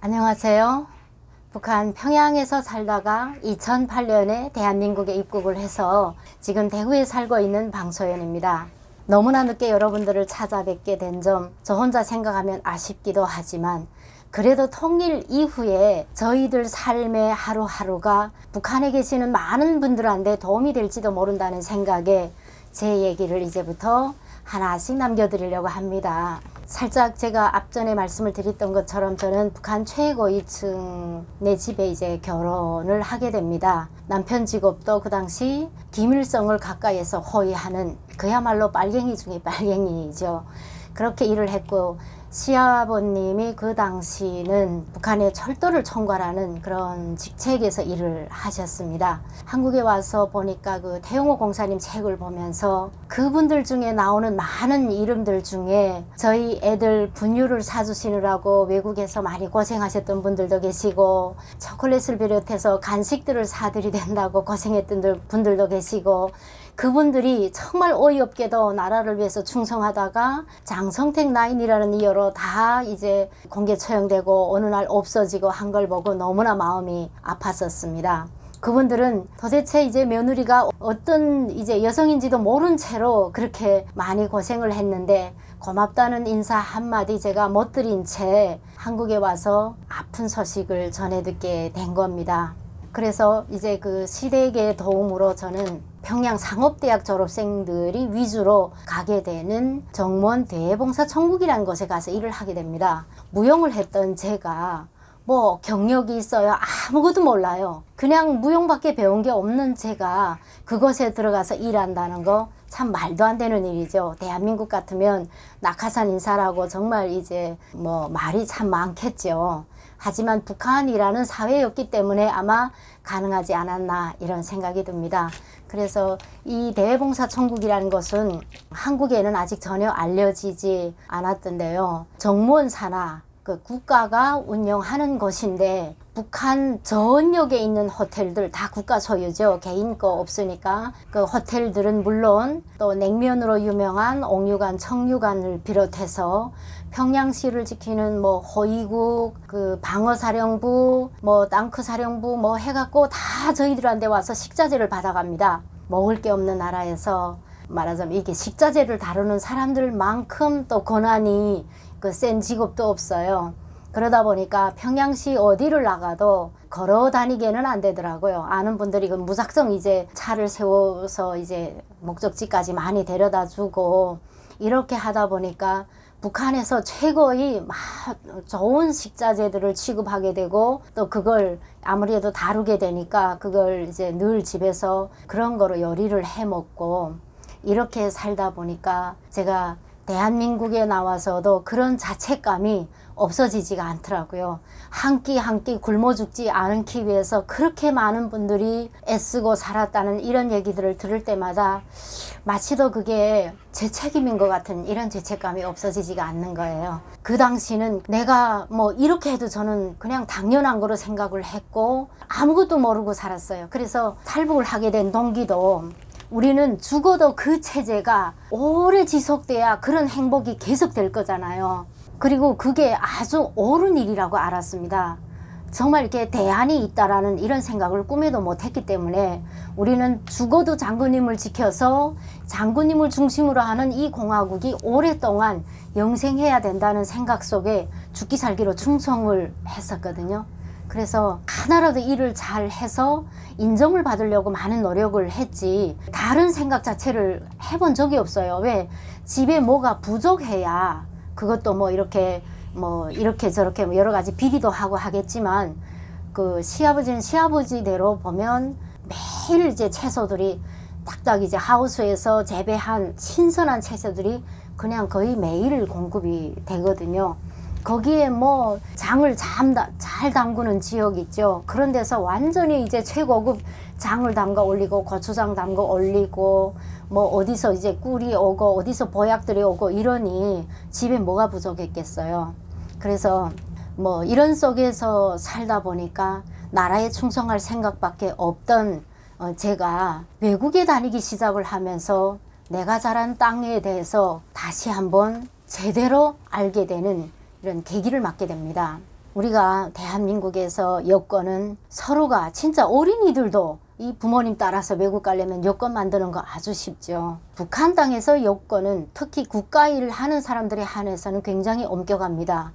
안녕하세요. 북한 평양에서 살다가 2008년에 대한민국에 입국을 해서 지금 대구에 살고 있는 방소연입니다. 너무나 늦게 여러분들을 찾아뵙게 된 점 저 혼자 생각하면 아쉽기도 하지만 그래도 통일 이후에 저희들 삶의 하루하루가 북한에 계시는 많은 분들한테 도움이 될지도 모른다는 생각에 제 얘기를 이제부터 하나씩 남겨드리려고 합니다. 살짝 제가 앞전에 말씀을 드렸던 것처럼 저는 북한 최고위층의 집에 이제 결혼을 하게 됩니다. 남편 직업도 그 당시 김일성을 가까이에서 호위하는 그야말로 빨갱이 중에 빨갱이죠. 그렇게 일을 했고 시아버님이 그 당시는 북한의 철도를 총괄하는 그런 직책에서 일을 하셨습니다. 한국에 와서 보니까 그 태용호 공사님 책을 보면서 그분들 중에 나오는 많은 이름들 중에 저희 애들 분유를 사주시느라고 외국에서 많이 고생하셨던 분들도 계시고 초콜릿을 비롯해서 간식들을 사드리된다고 고생했던 분들도 계시고 그분들이 정말 어이없게도 나라를 위해서 충성하다가 장성택 라인이라는 이유로 다 이제 공개 처형되고 어느 날 없어지고 한 걸 보고 너무나 마음이 아팠었습니다. 그분들은 도대체 이제 며느리가 어떤 이제 여성인지도 모른 채로 그렇게 많이 고생을 했는데 고맙다는 인사 한마디 제가 못 드린 채 한국에 와서 아픈 소식을 전해 듣게 된 겁니다. 그래서 이제 그 시댁의 도움으로 저는 평양 상업대학 졸업생들이 위주로 가게 되는 정무원 대외봉사총국이라는 곳에 가서 일을 하게 됩니다. 무용을 했던 제가 뭐 경력이 있어요? 아무것도 몰라요. 그냥 무용밖에 배운 게 없는 제가 그곳에 들어가서 일한다는 거 참 말도 안 되는 일이죠. 대한민국 같으면 낙하산 인사라고 정말 이제 뭐 말이 참 많겠죠. 하지만 북한이라는 사회였기 때문에 아마 가능하지 않았나 이런 생각이 듭니다. 그래서 이 대외봉사총국이라는 것은 한국에는 아직 전혀 알려지지 않았던데요. 정무원 산하 그 국가가 운영하는 것인데 북한 전역에 있는 호텔들 다 국가 소유죠. 개인 거 없으니까 그 호텔들은 물론 또 냉면으로 유명한 옥류관, 청류관을 비롯해서 평양시를 지키는 뭐 호위국, 그 방어사령부, 뭐 땅크사령부 뭐 해갖고 다 저희들한테 와서 식자재를 받아갑니다. 먹을 게 없는 나라에서 말하자면 이게 식자재를 다루는 사람들만큼 또 권한이 그 센 직업도 없어요. 그러다 보니까 평양시 어디를 나가도 걸어 다니게는 안 되더라고요. 아는 분들이 그 무작정 이제 차를 세워서 이제 목적지까지 많이 데려다 주고 이렇게 하다 보니까 북한에서 최고의 막 좋은 식자재들을 취급하게 되고 또 그걸 아무래도 다루게 되니까 그걸 이제 늘 집에서 그런 거로 요리를 해 먹고 이렇게 살다 보니까 제가 대한민국에 나와서도 그런 자책감이 없어지지가 않더라고요. 한 끼 한 끼 굶어 죽지 않기 위해서 그렇게 많은 분들이 애쓰고 살았다는 이런 얘기들을 들을 때마다 마치도 그게 제 책임인 것 같은 이런 죄책감이 없어지지가 않는 거예요. 그 당시는 내가 뭐 이렇게 해도 저는 그냥 당연한 거로 생각을 했고 아무것도 모르고 살았어요. 그래서 탈북을 하게 된 동기도 우리는 죽어도 그 체제가 오래 지속돼야 그런 행복이 계속될 거잖아요. 그리고 그게 아주 옳은 일이라고 알았습니다. 정말 이렇게 대안이 있다라는 이런 생각을 꿈에도 못했기 때문에 우리는 죽어도 장군님을 지켜서 장군님을 중심으로 하는 이 공화국이 오랫동안 영생해야 된다는 생각 속에 죽기 살기로 충성을 했었거든요. 그래서 하나라도 일을 잘 해서 인정을 받으려고 많은 노력을 했지 다른 생각 자체를 해본 적이 없어요. 왜? 집에 뭐가 부족해야 그것도 뭐 이렇게 저렇게 여러 가지 비리도 하고 하겠지만 그 시아버지는 시아버지대로 보면 매일 이제 채소들이 딱딱 이제 하우스에서 재배한 신선한 채소들이 그냥 거의 매일 공급이 되거든요. 거기에 뭐 장을 잘 담그는 지역 있죠. 그런 데서 완전히 이제 최고급 장을 담가 올리고 고추장 담가 올리고 뭐 어디서 이제 꿀이 오고 어디서 보약들이 오고 이러니 집에 뭐가 부족했겠어요. 그래서 뭐 이런 속에서 살다 보니까 나라에 충성할 생각밖에 없던 제가 외국에 다니기 시작을 하면서 내가 자란 땅에 대해서 다시 한번 제대로 알게 되는 이런 계기를 맞게 됩니다. 우리가 대한민국에서 여권은 서로가 진짜 어린이들도 이 부모님 따라서 외국 가려면 여권 만드는 거 아주 쉽죠. 북한 땅에서 여권은 특히 국가일을 하는 사람들에 한해서는 굉장히 엄격합니다.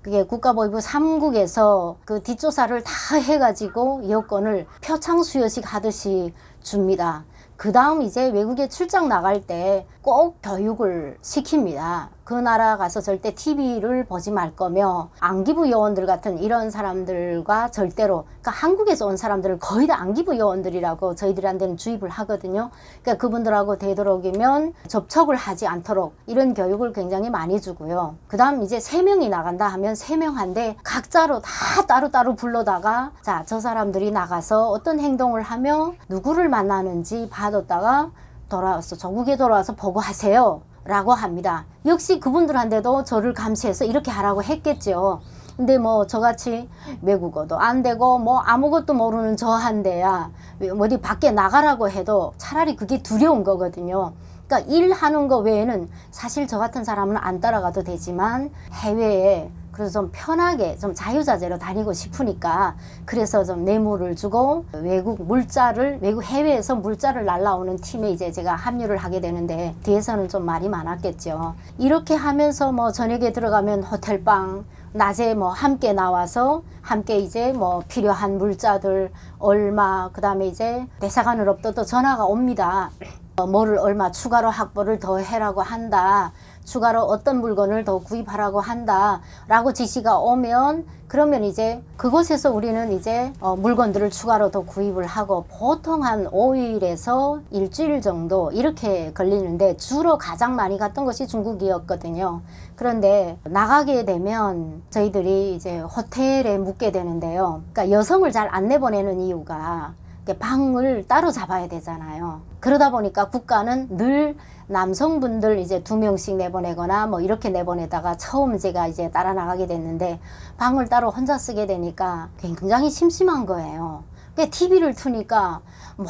그게 국가보위부 3국에서 그 뒷조사를 다 해가지고 여권을 표창수여식 하듯이 줍니다. 그 다음 이제 외국에 출장 나갈 때 꼭 교육을 시킵니다. 그 나라 가서 절대 TV를 보지 말 거며, 안기부 요원들 같은 이런 사람들과 절대로, 그러니까 한국에서 온 사람들을 거의 다 안기부 요원들이라고 저희들한테는 주입을 하거든요. 그러니까 그분들하고 되도록이면 접촉을 하지 않도록 이런 교육을 굉장히 많이 주고요. 그 다음 이제 3명이 나간다 하면 3명한테 각자로 다 따로따로 불러다가, 자, 저 사람들이 나가서 어떤 행동을 하며 누구를 만나는지 봐뒀다가 돌아와서 조국에 돌아와서 보고하세요 라고 합니다. 역시 그분들한테도 저를 감시해서 이렇게 하라고 했겠죠. 근데 뭐 저같이 외국어도 안 되고 뭐 아무것도 모르는 저한테야 어디 밖에 나가라고 해도 차라리 그게 두려운 거거든요. 그러니까 일하는 거 외에는 사실 저 같은 사람은 안 따라가도 되지만 해외에 그래서 좀 편하게 좀 자유자재로 다니고 싶으니까, 그래서 좀 뇌물을 주고 외국 해외에서 물자를 날라오는 팀에 이제 제가 합류를 하게 되는데, 뒤에서는 좀 말이 많았겠죠. 이렇게 하면서 뭐 저녁에 들어가면 호텔방, 낮에 뭐 함께 나와서 함께 이제 뭐 필요한 물자들 얼마, 그 다음에 이제 대사관으로부터 또 전화가 옵니다. 뭐를 얼마 추가로 확보를 더 해라고 한다, 추가로 어떤 물건을 더 구입하라고 한다 라고 지시가 오면, 그러면 이제 그곳에서 우리는 이제 물건들을 추가로 더 구입을 하고, 보통 한 5일에서 일주일 정도 이렇게 걸리는데, 주로 가장 많이 갔던 것이 중국이었거든요. 그런데 나가게 되면 저희들이 이제 호텔에 묵게 되는데요. 그러니까 여성을 잘 안 내보내는 이유가 방을 따로 잡아야 되잖아요. 그러다 보니까 국가는 늘 남성분들 이제 2명씩 내보내거나 뭐 이렇게 내보내다가 처음 제가 이제 따라 나가게 됐는데, 방을 따로 혼자 쓰게 되니까 굉장히 심심한 거예요. TV를 트니까 뭐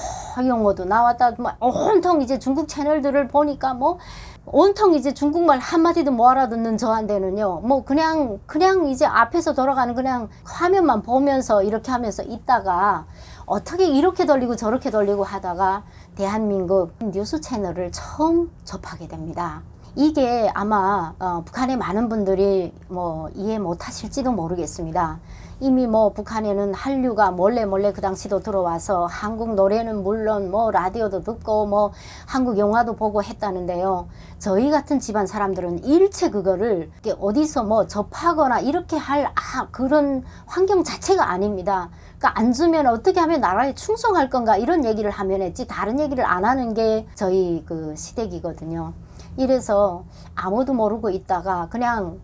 영어도 나왔다, 뭐 온통 이제 중국 채널들을 보니까 뭐 온통 이제 중국말 한마디도 못 알아듣는 저한테는요, 뭐 그냥 이제 앞에서 돌아가는 그냥 화면만 보면서 이렇게 하면서 있다가 어떻게 이렇게 돌리고 저렇게 돌리고 하다가 대한민국 뉴스 채널을 처음 접하게 됩니다. 이게 아마 북한의 많은 분들이 뭐 이해 못 하실지도 모르겠습니다. 이미 뭐 북한에는 한류가 몰래 그 당시도 들어와서 한국 노래는 물론 뭐 라디오도 듣고 뭐 한국 영화도 보고 했다는데요. 저희 같은 집안 사람들은 일체 그거를 어디서 뭐 접하거나 이렇게 할 그런 환경 자체가 아닙니다. 그러니까 안 주면 어떻게 하면 나라에 충성할 건가 이런 얘기를 하면 했지, 다른 얘기를 안 하는 게 저희 그 시댁이거든요. 이래서 아무도 모르고 있다가 그냥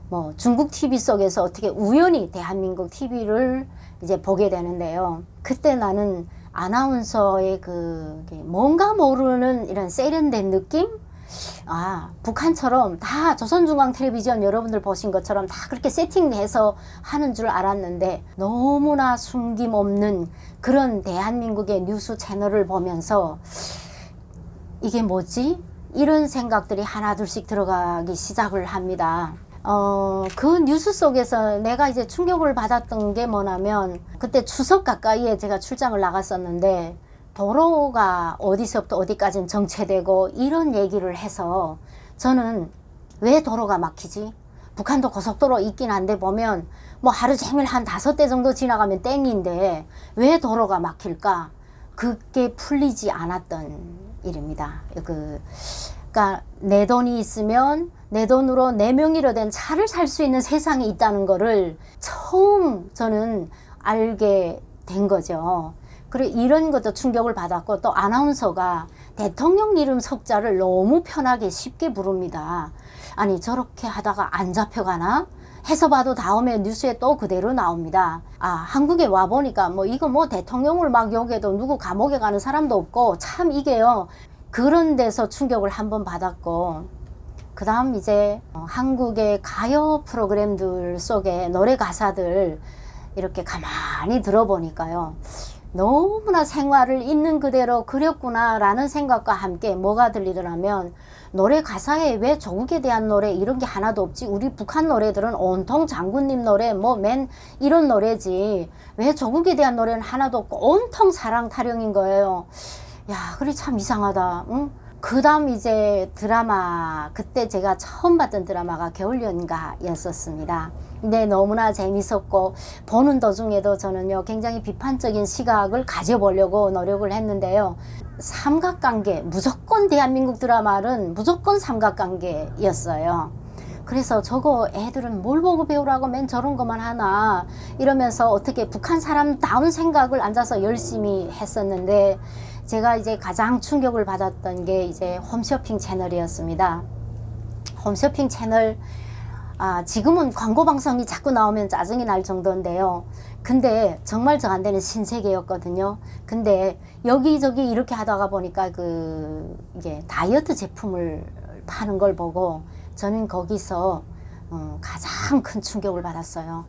뭐 중국 TV 속에서 어떻게 우연히 대한민국 TV를 이제 보게 되는데요. 그때 나는 아나운서의 뭔가 모르는 이런 세련된 느낌? 북한처럼 다 조선중앙텔레비전 여러분들 보신 것처럼 다 그렇게 세팅해서 하는 줄 알았는데, 너무나 숨김없는 그런 대한민국의 뉴스 채널을 보면서 이게 뭐지? 이런 생각들이 하나둘씩 들어가기 시작을 합니다. 그 뉴스 속에서 내가 이제 충격을 받았던 게 뭐냐면, 그때 추석 가까이에 제가 출장을 나갔었는데 도로가 어디서부터 어디까지는 정체되고 이런 얘기를 해서, 저는 왜 도로가 막히지? 북한도 고속도로 있긴 한데 보면 뭐 하루 종일 한 5대 정도 지나가면 땡인데 왜 도로가 막힐까? 그게 풀리지 않았던 일입니다. 그러니까 내 돈이 있으면 내 돈으로 내 명의로 된 차를 살 수 있는 세상이 있다는 거를 처음 저는 알게 된 거죠. 그리고 이런 것도 충격을 받았고, 또 아나운서가 대통령 이름 석자를 너무 편하게 쉽게 부릅니다. 아니 저렇게 하다가 안 잡혀가나? 해서 봐도 다음에 뉴스에 또 그대로 나옵니다. 한국에 와보니까 뭐 이거 뭐 대통령을 막 욕해도 누구 감옥에 가는 사람도 없고, 참 이게요. 그런 데서 충격을 한번 받았고, 그 다음 이제 한국의 가요 프로그램들 속에 노래 가사들 이렇게 가만히 들어보니까요, 너무나 생활을 있는 그대로 그렸구나 라는 생각과 함께 뭐가 들리더라면, 노래 가사에 왜 조국에 대한 노래 이런 게 하나도 없지? 우리 북한 노래들은 온통 장군님 노래 뭐 맨 이런 노래지 왜 조국에 대한 노래는 하나도 없고 온통 사랑 타령인 거예요. 야, 그래 참 이상하다. 응? 그 다음 이제 드라마, 그때 제가 처음 봤던 드라마가 겨울연가였었습니다. 근데 너무나 재밌었고 보는 도중에도 저는요 굉장히 비판적인 시각을 가져보려고 노력을 했는데요. 삼각관계, 무조건 대한민국 드라마는 무조건 삼각관계였어요. 그래서 저거 애들은 뭘 보고 배우라고 맨 저런 것만 하나 이러면서 어떻게 북한 사람다운 생각을 앉아서 열심히 했었는데 제가 이제 가장 충격을 받았던 게 이제 홈쇼핑 채널이었습니다. 홈쇼핑 채널, 지금은 광고 방송이 자꾸 나오면 짜증이 날 정도인데요. 근데 정말 저한테는 신세계였거든요. 근데 여기저기 이렇게 하다가 보니까 이게 다이어트 제품을 파는 걸 보고 저는 거기서 가장 큰 충격을 받았어요.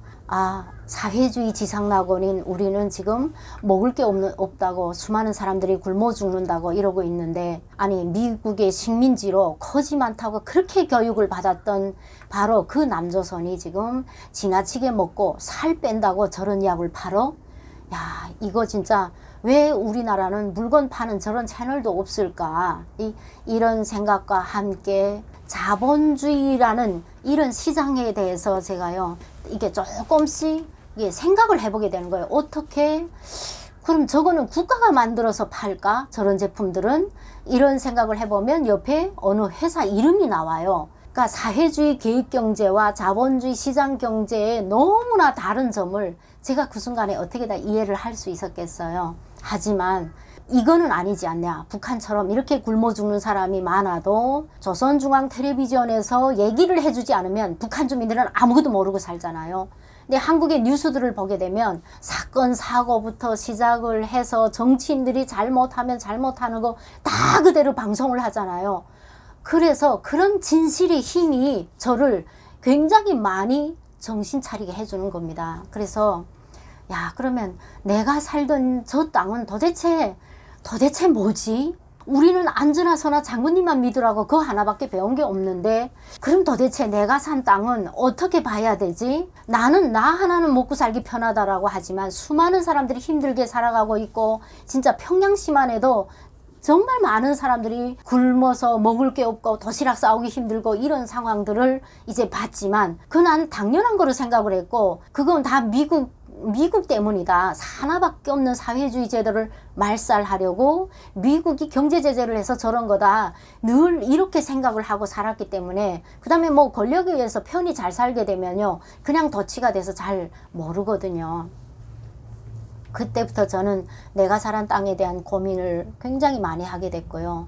사회주의 지상낙원인 우리는 지금 먹을 게 없다고 수많은 사람들이 굶어 죽는다고 이러고 있는데 아니 미국의 식민지로 거지 많다고 그렇게 교육을 받았던 바로 그 남조선이 지금 지나치게 먹고 살 뺀다고 저런 약을 팔어? 야, 이거 진짜 왜 우리나라는 물건 파는 저런 채널도 없을까? 이런 생각과 함께 자본주의라는 이런 시장에 대해서 제가요 이게 조금씩 생각을 해보게 되는 거예요. 어떻게 그럼 저거는 국가가 만들어서 팔까? 저런 제품들은 이런 생각을 해보면 옆에 어느 회사 이름이 나와요. 그러니까 사회주의 계획경제와 자본주의 시장경제의 너무나 다른 점을 제가 그 순간에 어떻게 다 이해를 할 수 있었겠어요. 하지만 이거는 아니지 않냐. 북한처럼 이렇게 굶어 죽는 사람이 많아도 조선중앙텔레비전에서 얘기를 해주지 않으면 북한 주민들은 아무것도 모르고 살잖아요. 근데 한국의 뉴스들을 보게 되면 사건 사고부터 시작을 해서 정치인들이 잘못하면 잘못하는 거 다 그대로 방송을 하잖아요. 그래서 그런 진실의 힘이 저를 굉장히 많이 정신 차리게 해주는 겁니다. 그래서 야, 그러면 내가 살던 저 땅은 도대체 뭐지? 우리는 안전하서나 장군님만 믿으라고 그거 하나밖에 배운 게 없는데 그럼 도대체 내가 산 땅은 어떻게 봐야 되지? 나는 나 하나는 먹고 살기 편하다라고 하지만 수많은 사람들이 힘들게 살아가고 있고 진짜 평양시만 해도 정말 많은 사람들이 굶어서 먹을 게 없고 도시락 싸우기 힘들고 이런 상황들을 이제 봤지만 난 당연한 거로 생각을 했고 그건 다 미국 때문이다. 하나밖에 없는 사회주의 제도를 말살하려고 미국이 경제 제재를 해서 저런 거다. 늘 이렇게 생각을 하고 살았기 때문에 그 다음에 뭐 권력에 의해서 편히 잘 살게 되면요 그냥 덫치가 돼서 잘 모르거든요. 그때부터 저는 내가 살은 땅에 대한 고민을 굉장히 많이 하게 됐고요.